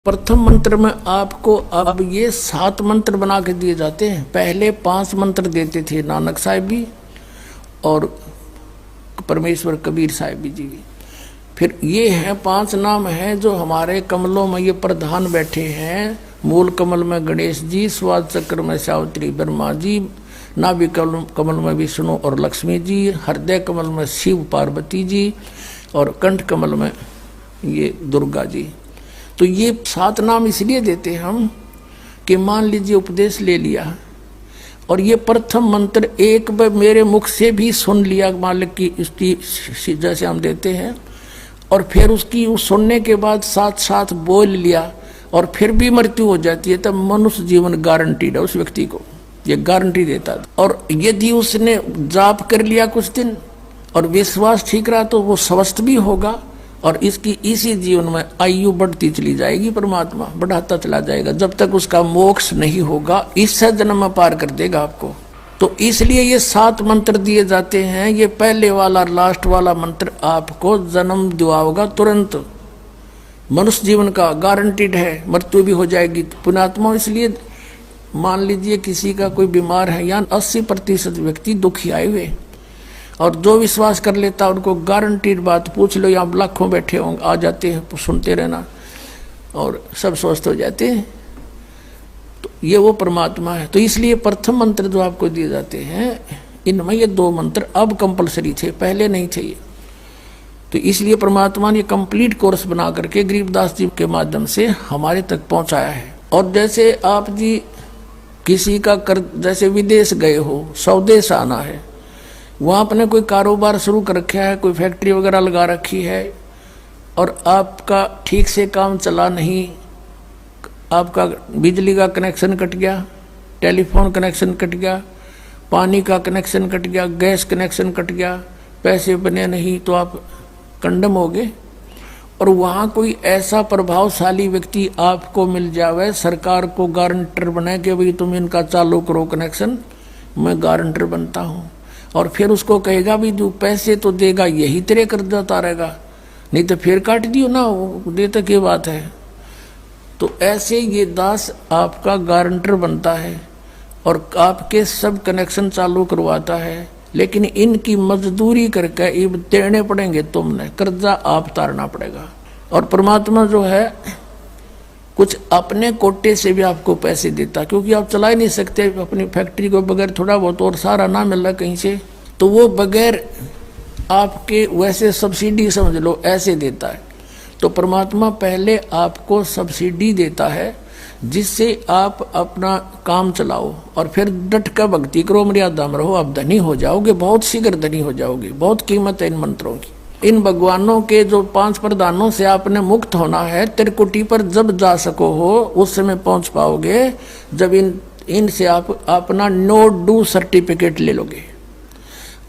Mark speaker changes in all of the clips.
Speaker 1: प्रथम मंत्र में आपको अब ये 7 मंत्र बना के दिए जाते हैं। पहले 5 मंत्र देते थे नानक साहिब भी और परमेश्वर कबीर साहिब जी भी। फिर ये है 5 नाम हैं जो हमारे कमलों में ये प्रधान बैठे हैं। मूल कमल में गणेश जी, स्वाद चक्र में सावित्री ब्रह्मा जी, नाभि कमल में विष्णु और लक्ष्मी जी, हृदय कमल में शिव पार्वती जी और कंठ कमल में ये दुर्गा जी। तो ये 7 नाम इसलिए देते हम कि मान लीजिए उपदेश ले लिया और ये प्रथम मंत्र एक बार मेरे मुख से भी सुन लिया मालिक की इसकी जैसे हम देते हैं, और फिर उसकी सुनने के बाद साथ साथ बोल लिया और फिर भी मृत्यु हो जाती है, तब मनुष्य जीवन गारंटीड है उस व्यक्ति को, ये गारंटी देता है। और यदि उसने जाप कर लिया कुछ दिन और विश्वास ठीक रहा तो वो स्वस्थ भी होगा और इसकी इसी जीवन में आयु बढ़ती चली जाएगी, परमात्मा बढ़ाता चला जाएगा जब तक उसका मोक्ष नहीं होगा, इससे जन्म में पार कर देगा आपको। तो इसलिए ये 7 मंत्र दिए जाते हैं। ये पहले वाला लास्ट वाला मंत्र आपको जन्म दिलाएगा तुरंत, मनुष्य जीवन का गारंटीड है, मृत्यु भी हो जाएगी पुण्यात्मा। इसलिए मान लीजिए किसी का कोई बीमार है, या 80% व्यक्ति दुखी आए हुए, और जो विश्वास कर लेता उनको गारंटीड बात पूछ लो, यहाँ लाखों बैठे होंगे आ जाते हैं, सुनते रहना और सब स्वस्थ हो जाते हैं। तो ये वो परमात्मा है। तो इसलिए प्रथम मंत्र जो आपको दिए जाते हैं इनमें ये 2 मंत्र अब कंपलसरी थे, पहले नहीं थे ये। तो इसलिए परमात्मा ने कंप्लीट कोर्स बना करके गरीबदास जी के माध्यम से हमारे तक पहुंचाया है। और जैसे आप जी किसी का कर, जैसे विदेश गए हो, स्वदेश आना है, वहाँ आपने कोई कारोबार शुरू कर रखा है, कोई फैक्ट्री वगैरह लगा रखी है और आपका ठीक से काम चला नहीं, आपका बिजली का कनेक्शन कट गया, टेलीफोन कनेक्शन कट गया, पानी का कनेक्शन कट गया, गैस कनेक्शन कट गया, पैसे बने नहीं तो आप कंडम हो गए। और वहाँ कोई ऐसा प्रभावशाली व्यक्ति आपको मिल जावे, सरकार को गारंटर बने कि भाई तुम इनका चालू करो कनेक्शन, मैं गारंटर बनता हूँ, और फिर उसको कहेगा भी जो पैसे तो देगा यही तेरे कर्जा उतारेगा, नहीं तो फिर काट दियो ना, वो देता क्या बात है। तो ऐसे ये दास आपका गारंटर बनता है और आपके सब कनेक्शन चालू करवाता है, लेकिन इनकी मजदूरी करके ये देने पड़ेंगे, तुमने कर्जा आप उतारना पड़ेगा। और परमात्मा जो है कुछ अपने कोटे से भी आपको पैसे देता, क्योंकि आप चला ही नहीं सकते अपनी फैक्ट्री को बगैर थोड़ा बहुत और सारा ना मिल रहा कहीं से, तो वो बगैर आपके वैसे सब्सिडी समझ लो ऐसे देता है। तो परमात्मा पहले आपको सब्सिडी देता है जिससे आप अपना काम चलाओ और फिर डट कर भक्ति करो, मर्यादा में रहो, आप धनी हो जाओगे, बहुत शीघ्र धनी हो जाओगे। बहुत कीमत है इन मंत्रों की। इन भगवानों के जो 5 प्रधानों से आपने मुक्त होना है, त्रिकुटी पर जब जा सको हो उस समय पहुंच पाओगे जब इनसे आप अपना नो डू सर्टिफिकेट ले लोगे।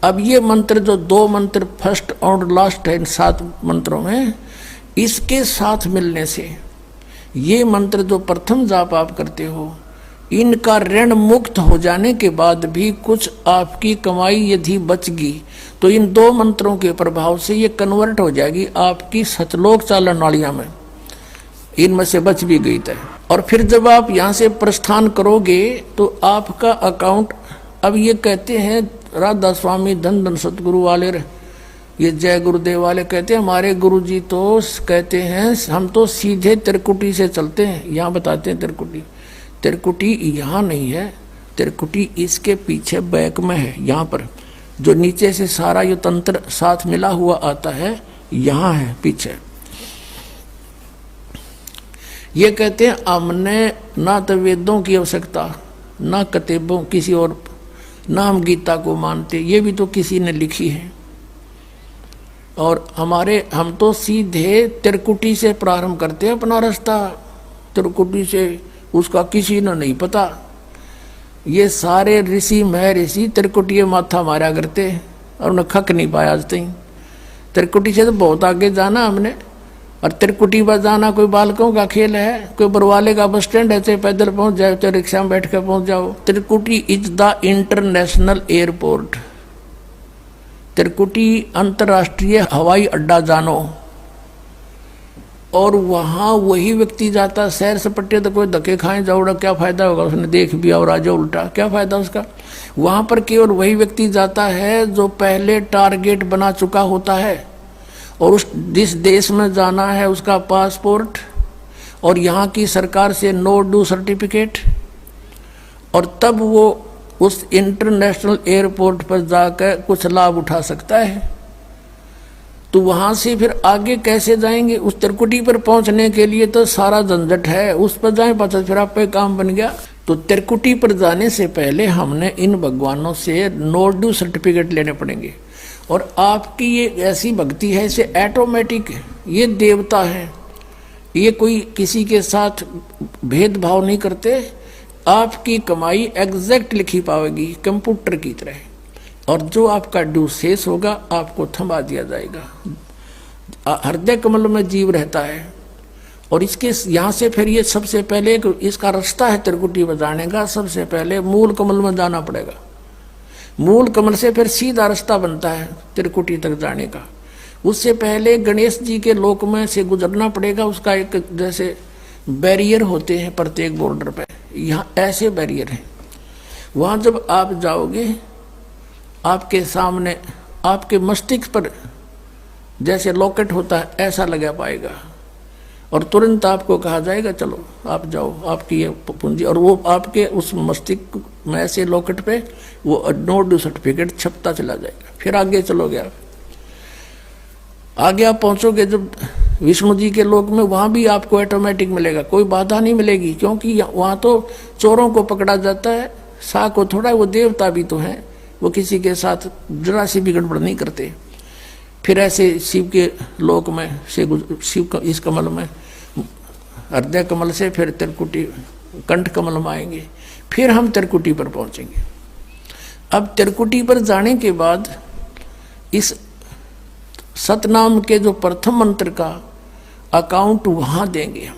Speaker 1: अब ये मंत्र जो 2 मंत्र फर्स्ट और लास्ट है इन 7 मंत्रों में, इसके साथ मिलने से ये मंत्र जो प्रथम जाप आप करते हो, इनका ऋण मुक्त हो जाने के बाद भी कुछ आपकी कमाई यदि बचगी तो इन 2 मंत्रों के प्रभाव से ये कन्वर्ट हो जाएगी आपकी सतलोक चालन नालियां में, इनमें से बच भी गई तय। और फिर जब आप यहाँ से प्रस्थान करोगे तो आपका अकाउंट, अब ये कहते हैं राधा स्वामी धन धन सतगुरु वाले, ये जय गुरुदेव वाले कहते हैं, हमारे गुरुजी तो कहते हैं हम तो सीधे त्रिकुटी से चलते हैं। यहाँ बताते हैं त्रिकुटी यहाँ नहीं है, त्रिकुटी इसके पीछे बैक में है, यहाँ पर जो नीचे से सारा ये तंत्र साथ मिला हुआ आता है, यहाँ है पीछे। ये कहते हैं हमने ना तो वेदों की आवश्यकता, ना किताबों किसी और, ना हम गीता को मानते, ये भी तो किसी ने लिखी है। और हम तो सीधे त्रिकुटी से प्रारंभ करते हैं अपना रास्ता, त्रिकुटी से, उसका किसी ने नहीं पता। ये सारे ऋषि महर्षि त्रिकुटी माथा मारा करते और उन्हें खक नहीं पाया आज तक। त्रिकुटी से तो बहुत आगे जाना हमने, और त्रिकुटी पर जाना कोई बालकों का खेल है, कोई बरवाले का बस स्टैंड है, चाहे पैदल पहुंच जाओ चाहे रिक्शा में बैठ कर पहुंच जाओ। त्रिकुटी इज द इंटरनेशनल एयरपोर्ट, त्रिकुटी अंतर्राष्ट्रीय हवाई अड्डा जानो। और वहाँ वही व्यक्ति जाता सैर सपट्टे, तो कोई धक्के खाए जाओड़ा, क्या फायदा होगा, उसने देख भी और राजा उल्टा, क्या फायदा उसका। वहाँ पर केवल वही व्यक्ति जाता है जो पहले टारगेट बना चुका होता है, और उस जिस देश में जाना है उसका पासपोर्ट और यहाँ की सरकार से नो ड्यू सर्टिफिकेट, और तब वो उस इंटरनेशनल एयरपोर्ट पर जाकर कुछ लाभ उठा सकता है। तो वहाँ से फिर आगे कैसे जाएंगे, उस त्रिकुटी पर पहुँचने के लिए तो सारा झंझट है, उस पर जाए पाचा फिर आप पे काम बन गया। तो त्रिकुटी पर जाने से पहले हमने इन भगवानों से नो ड्यू सर्टिफिकेट लेने पड़ेंगे। और आपकी ये ऐसी भक्ति है, इसे ऑटोमेटिक, ये देवता है, ये कोई किसी के साथ भेदभाव नहीं करते, आपकी कमाई एग्जैक्ट लिखी पाएगी कंप्यूटर की तरह, और जो आपका ड्यू शेष होगा आपको थमा दिया जाएगा। हृदय कमल में जीव रहता है, और इसके यहाँ से फिर ये सबसे पहले इसका रास्ता है त्रिकुटी बजाने का, सबसे पहले मूल कमल में जाना पड़ेगा। मूल कमल से फिर सीधा रास्ता बनता है त्रिकुटी तक जाने का। उससे पहले गणेश जी के लोक में से गुजरना पड़ेगा, उसका एक जैसे बैरियर होते हैं प्रत्येक बॉर्डर पे, यहाँ ऐसे बैरियर हैं। वहाँ जब आप जाओगे आपके सामने आपके मस्तिष्क पर जैसे लॉकेट होता है ऐसा लगा पाएगा, और तुरंत आपको कहा जाएगा चलो आप जाओ, आपकी ये पूंजी, और वो आपके उस मस्तिष्क में ऐसे लॉकेट पे वो नो ड्यू सर्टिफिकेट छपता चला जाएगा। फिर आगे चलोगे आप, आगे आप पहुंचोगे जब विष्णु जी के लोक में, वहाँ भी आपको ऑटोमेटिक मिलेगा, कोई बाधा नहीं मिलेगी, क्योंकि वहाँ तो चोरों को पकड़ा जाता है, सा को थोड़ा, वो देवता भी तो हैं, वो किसी के साथ जरा सी भी गड़बड़ नहीं करते। फिर ऐसे शिव के लोक में से शिव का इस कमल में हृदय कमल से फिर त्रिकुटी कंठ कमल में आएंगे, फिर हम त्रिकुटी पर पहुंचेंगे। अब त्रिकुटी पर जाने के बाद इस सतनाम के जो प्रथम मंत्र का अकाउंट वहां देंगे हम,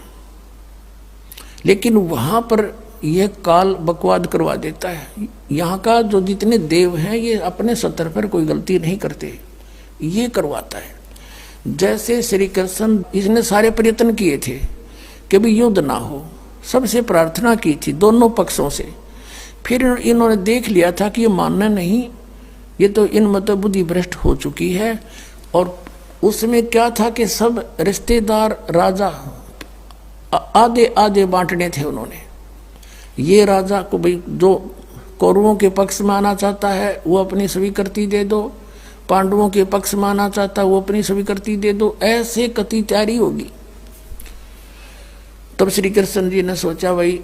Speaker 1: लेकिन वहां पर यह काल बकवाद करवा देता है। यहाँ का जो जितने देव हैं ये अपने सतर पर कोई गलती नहीं करते, ये करवाता है। जैसे श्री कृष्ण, इसने सारे प्रयत्न किए थे कि भी युद्ध ना हो, सबसे प्रार्थना की थी दोनों पक्षों से, फिर इन्होंने देख लिया था कि ये मानना नहीं, ये तो इन मतलब बुद्धि भ्रष्ट हो चुकी है। और उसमें क्या था कि सब रिश्तेदार राजा आधे आधे बांटने थे उन्होंने। ये राजा को भाई जो कौरवों के पक्ष में आना चाहता है वो अपनी स्वीकृति दे दो, पांडवों के पक्ष में आना चाहता है वो अपनी स्वीकृति दे दो, ऐसे कति तैयारी होगी। तब श्री कृष्ण जी ने सोचा भाई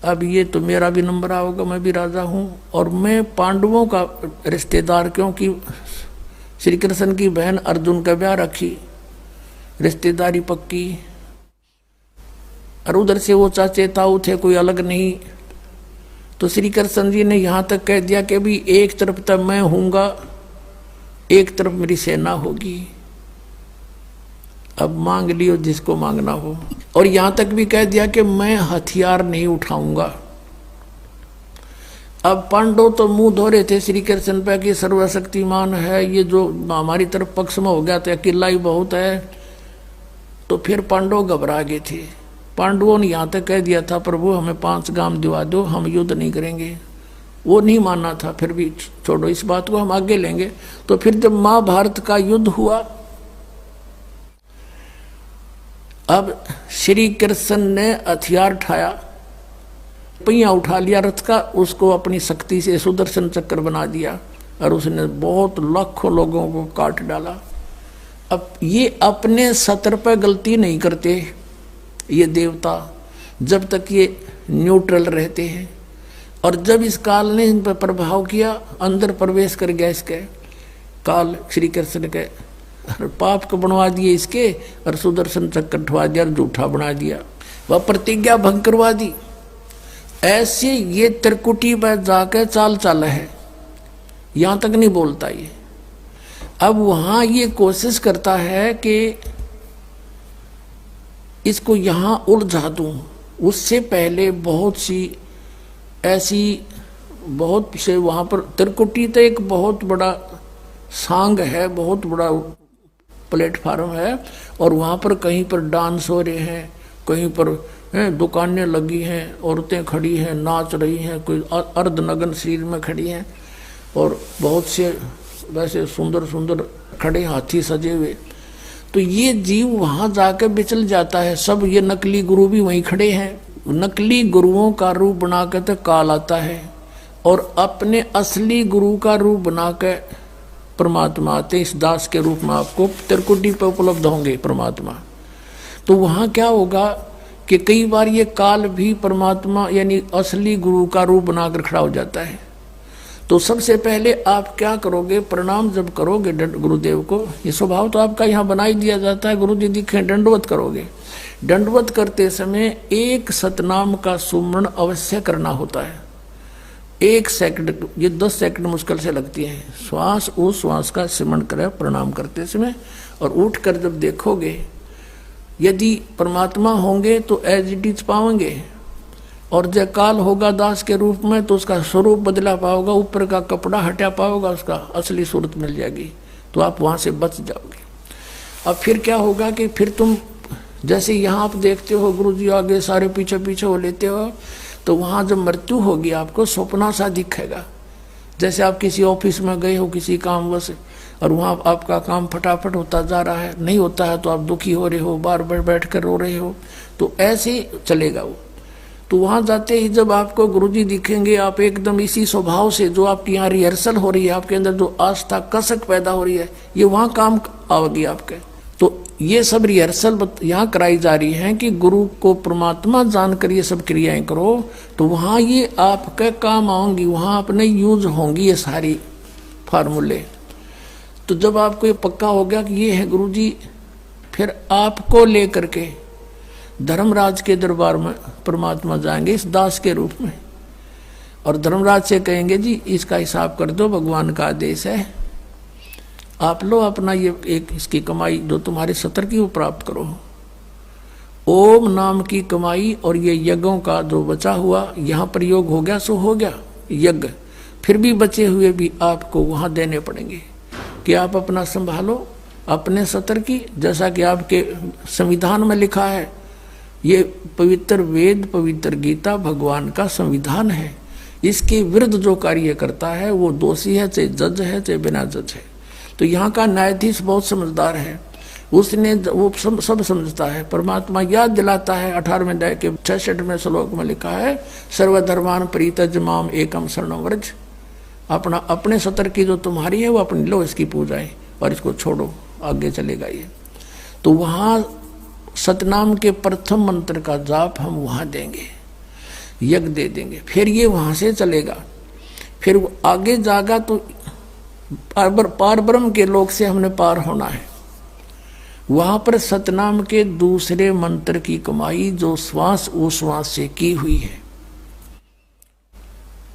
Speaker 1: अब ये तो मेरा भी नंबर आओगा, मैं भी राजा हूं, और मैं पांडवों का रिश्तेदार, क्योंकि श्री कृष्ण की बहन अर्जुन का ब्याह रखी, रिश्तेदारी पक्की, और उधर से वो चाचे ताऊ थे, कोई अलग नहीं। तो श्री कृष्ण जी ने यहाँ तक कह दिया कि भी एक तरफ तक मैं हूँगा, एक तरफ मेरी सेना होगी, अब मांग लियो जिसको मांगना हो। और यहाँ तक भी कह दिया कि मैं हथियार नहीं उठाऊंगा। अब पांडव तो मुंह धो रहे थे श्री कृष्ण पे कि सर्वशक्तिमान है, ये जो हमारी तरफ पक्ष में हो गया तो अकेला ही बहुत है। तो फिर पांडव घबरा गए थे। पांडवों ने यहाँ तक कह दिया था प्रभु हमें 5 गांव दिवा दो, हम युद्ध नहीं करेंगे। वो नहीं मानना था, फिर भी छोड़ो इस बात को, हम आगे लेंगे। तो फिर जब महाभारत का युद्ध हुआ, अब श्री कृष्ण ने हथियार उठाया, पहिया उठा लिया रथ का, उसको अपनी शक्ति से सुदर्शन चक्र बना दिया, और उसने बहुत लाखों लोगों को काट डाला। अब ये अपने सतर पर गलती नहीं करते ये देवता, जब तक ये न्यूट्रल रहते हैं। और जब इस काल ने इन पर प्रभाव किया, अंदर प्रवेश कर गया इसके काल, श्री कृष्ण के पाप को बनवा दिए इसके, और सुदर्शन चक्र उठवा दिया और झूठा बना दिया, वह प्रतिज्ञा भंग करवा दी। ऐसे ये त्रिकुटी पर जाकर चाल चाला है, यहां तक नहीं बोलता ये। अब वहां ये कोशिश करता है कि इसको यहां उलझा दूं। उससे पहले बहुत सी ऐसी बहुत से वहां पर त्रिकुटी तो एक बहुत बड़ा सांग है, बहुत बड़ा प्लेटफार्म है, और वहाँ पर कहीं पर डांस हो रहे हैं, कहीं पर दुकानें लगी हैं, औरतें खड़ी हैं, नाच रही हैं, कोई अर्धनग्न शरीर में खड़ी हैं, और बहुत से वैसे सुंदर सुंदर खड़े हाथी सजे हुए। तो ये जीव वहाँ जाकर बिचल जाता है। सब ये नकली गुरु भी वहीं खड़े हैं, नकली गुरुओं का रूप बनाकर तो काल आता है, और अपने असली गुरु का रूप बनाकर परमात्मा आते। इस दास के रूप में आपको त्रिकुटी पर उपलब्ध होंगे परमात्मा। तो वहाँ क्या होगा कि कई बार ये काल भी परमात्मा यानी असली गुरु का रूप बनाकर खड़ा हो जाता है। तो सबसे पहले आप क्या करोगे, प्रणाम जब करोगे गुरुदेव को, ये स्वभाव तो आपका यहाँ बना ही दिया जाता है, गुरु जी दिखे दंडवत करोगे। दंडवत करते समय एक सतनाम का सुमरण अवश्य करना होता है। 1 सेकंड, ये 10 सेकंड मुश्किल से लगती है। श्वास उस श्वास का सिमरण करें प्रणाम करते समय, और उठ कर जब देखोगे यदि परमात्मा होंगे तो एज इट इज पाओगे, और जय काल होगा दास के रूप में तो उसका स्वरूप बदला पाओगा, ऊपर का कपड़ा हटा पाओगा, उसका असली सूरत मिल जाएगी, तो आप वहाँ से बच जाओगे। अब फिर क्या होगा कि फिर तुम जैसे यहाँ आप देखते हो गुरु जी आगे सारे पीछे पीछे हो लेते हो, तो वहाँ जब मृत्यु होगी आपको सपना सा दिखेगा। जैसे आप किसी ऑफिस में गए हो किसी कामवश, और वहाँ आपका काम फटाफट होता जा रहा है, नहीं होता है तो आप दुखी हो रहे हो, बार बार बैठ कर रो रहे हो, तो ऐसे ही चलेगा वो। तो वहाँ जाते ही जब आपको गुरुजी दिखेंगे, आप एकदम इसी स्वभाव से जो आपकी यहाँ रिहर्सल हो रही है, आपके अंदर जो आस्था कसक पैदा हो रही है, ये वहाँ काम आवेगी आपके। तो ये सब रिहर्सल यहाँ कराई जा रही है कि गुरु को परमात्मा जानकर ये सब क्रियाएं करो, तो वहाँ ये आपके काम आएंगी, वहाँ अपने यूज होंगी ये सारी फार्मूले। तो जब आपको ये पक्का हो गया कि ये है गुरुजी, फिर आपको लेकर के धर्मराज के दरबार में परमात्मा जाएंगे इस दास के रूप में, और धर्मराज से कहेंगे जी इसका हिसाब कर दो, भगवान का आदेश है, आप लो अपना ये एक इसकी कमाई जो तुम्हारे सतर की वो प्राप्त करो। ओम नाम की कमाई और ये यज्ञों का जो बचा हुआ यहाँ प्रयोग हो गया सो हो गया यज्ञ, फिर भी बचे हुए भी आपको वहाँ देने पड़ेंगे कि आप अपना संभालो अपने सतर की। जैसा कि आपके संविधान में लिखा है, ये पवित्र वेद पवित्र गीता भगवान का संविधान है, इसके विरुद्ध जो कार्य करता है वो दोषी है, चाहे जज है चाहे बिना जज है। तो यहाँ का न्यायाधीश बहुत समझदार है, उसने वो सब समझता है। परमात्मा याद दिलाता है 18वें अध्याय के 66वें श्लोक में लिखा है, सर्वधर्मान परित्यज्य माम एकम शरणं व्रज। अपना अपने सतर की जो तुम्हारी है वो अपनी लो, इसकी पूजाएं, और इसको छोड़ो, आगे चलेगा ये। तो वहाँ सतनाम के प्रथम मंत्र का जाप हम वहाँ देंगे, यज्ञ दे देंगे, फिर ये वहाँ से चलेगा। फिर वो आगे जागा तो पार ब्रह्म के लोक से हमने पार होना है। वहाँ पर सतनाम के दूसरे मंत्र की कमाई जो श्वास उश्वास से की हुई है,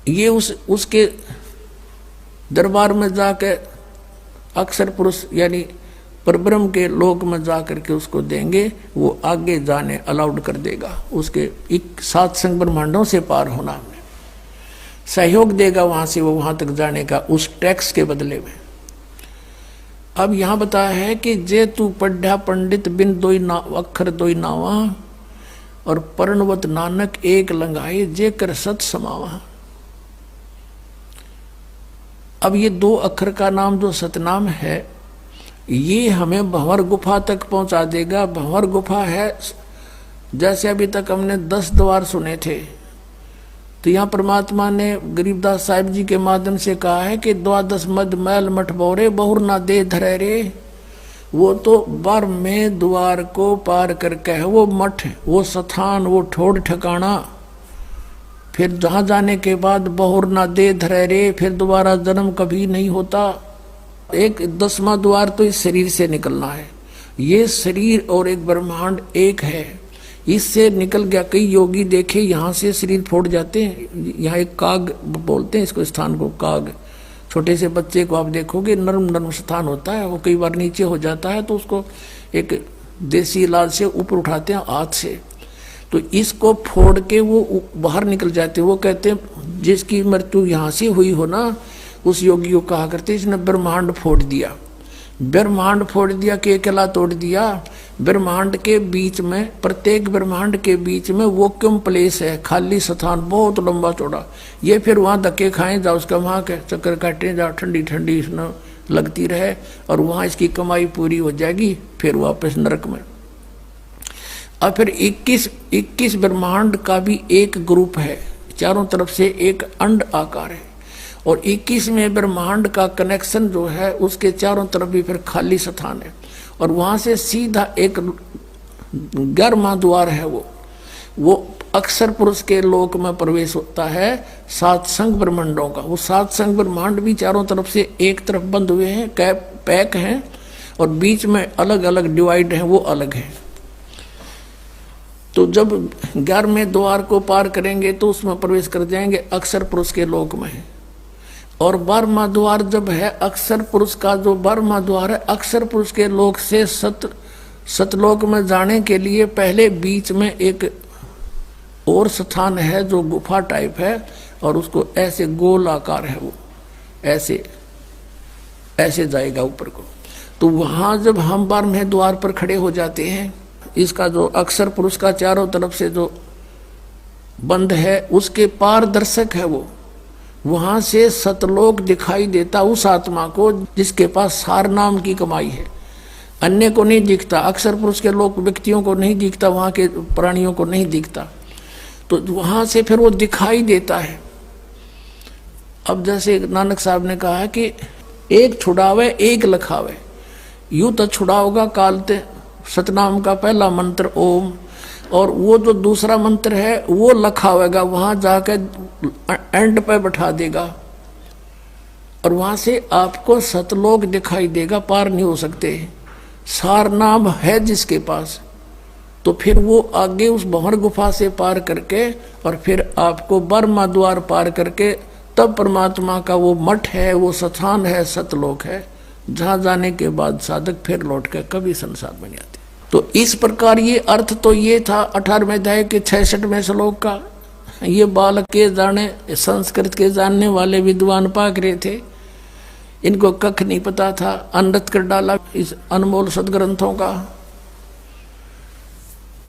Speaker 1: ये उसके दरबार में जाकर अक्षर पुरुष यानी परब्रह्म के लोक में जाकर के उसको देंगे, वो आगे जाने अलाउड कर देगा, उसके 7 संग ब्रह्मांडों से पार होना हमने सहयोग देगा वहां से वो वहां तक जाने का, उस टैक्स के बदले में। अब यहाँ बताया है कि जे तू पढ़ा पंडित बिन दोई ना अक्षर दोई नावा, और पर्णवत नानक एक लंगाए जे कर सत समावा। अब ये 2 अक्षर का नाम जो सतनाम है, ये हमें भंवर गुफा तक पहुंचा देगा। भंवर गुफा है, जैसे अभी तक हमने 10 द्वार सुने थे, तो यहाँ परमात्मा ने गरीबदास साहिब जी के माध्यम से कहा है कि 12 मद मैल मठ बोरे बहुर ना दे धरे रे। वो तो 12वें द्वार को पार करके है वो मठ, वो स्थान, वो ठोड़ ठिकाना। फिर जहाँ जाने के बाद बहुर ना दे धरे रे, फिर दोबारा जन्म कभी नहीं होता। एक 10वां द्वार तो इस शरीर से निकलना है। ये शरीर और एक ब्रह्मांड एक है, इससे निकल गया। कई योगी देखे यहाँ से शरीर फोड़ जाते हैं। यहाँ एक काग बोलते हैं इसको, स्थान को काग। छोटे से बच्चे को आप देखोगे नर्म नर्म स्थान होता है, वो कई बार नीचे हो जाता है तो उसको एक देसी इलाज से ऊपर उठाते हैं हाथ से, तो इसको फोड़ के वो बाहर निकल जाते हैं। वो कहते हैं जिसकी मृत्यु यहाँ से हुई हो ना, उस योगी को कहा करते इसने ब्रह्मांड फोड़ दिया। ब्रह्मांड फोड़ दिया, केकला तोड़ दिया। ब्रह्मांड के बीच में, प्रत्येक ब्रह्मांड के बीच में वैक्यूम प्लेस है, खाली स्थान, बहुत लंबा चौड़ा। ये फिर वहां धक्के खाए जाओ, उसका वहां के चक्कर काटे जाओ, ठंडी ठंडी इसमें लगती रहे, और वहां इसकी कमाई पूरी हो जाएगी, फिर वापस नरक में। और फिर 21 ब्रह्मांड का भी एक ग्रुप है, चारों तरफ से एक अंड आकार है, और 21वें ब्रह्मांड का कनेक्शन जो है उसके चारों तरफ भी फिर खाली स्थान है, और वहां से सीधा एक 11वां द्वार है, वो अक्षर पुरुष के लोक में प्रवेश होता है, 7 संघ ब्रह्मांडों का। वो 7 संघ ब्रह्मांड भी चारों तरफ से एक तरफ बंद हुए हैं, पैक हैं, और बीच में अलग अलग डिवाइड हैं, वो अलग है। तो जब 11वें द्वार को पार करेंगे तो उसमें प्रवेश कर जाएंगे अक्षर पुरुष के लोक में। और 12वां द्वार जब है अक्षर पुरुष का, जो 12वां द्वार है अक्षर पुरुष के लोक से सतलोक में जाने के लिए पहले बीच में एक और स्थान है जो गुफा टाइप है, और उसको ऐसे गोल आकार है, वो ऐसे ऐसे जाएगा ऊपर को। तो वहां जब हम 12वें द्वार पर खड़े हो जाते हैं, इसका जो अक्षर पुरुष का चारों तरफ से जो बंद है उसके पारदर्शक है, वो वहां से सतलोक दिखाई देता उस आत्मा को जिसके पास सार नाम की कमाई है। अन्य को नहीं दिखता, अक्षर पुरुष के लोग व्यक्तियों को नहीं दिखता, वहां के प्राणियों को नहीं दिखता, तो वहां से फिर वो दिखाई देता है। अब जैसे नानक साहब ने कहा है कि एक छुड़ावे एक लखावे, यूं तो छुड़ाओगा कालते सतनाम का पहला मंत्र ओम, और वो जो दूसरा मंत्र है वो लखावेगा, वहां जाकर एंड पे बैठा देगा, और वहां से आपको सतलोक दिखाई देगा, पार नहीं हो सकते। सार नाम है जिसके पास, तो फिर वो आगे उस भंवर गुफा से पार करके, और फिर आपको 12वां द्वार पार करके तब परमात्मा का वो मठ है, वो स्थान है, सतलोक है, जहां जाने के बाद साधक फिर लौट कर कभी संसार में नहीं आते। तो इस प्रकार ये अर्थ तो ये था 18वें अध्याय के 66वें श्लोक का। ये बालक के जाने, संस्कृत के जानने वाले विद्वान पाक रहे थे, इनको कख नहीं पता था, अनृत कर डाला इस अनमोल सदग्रंथों का।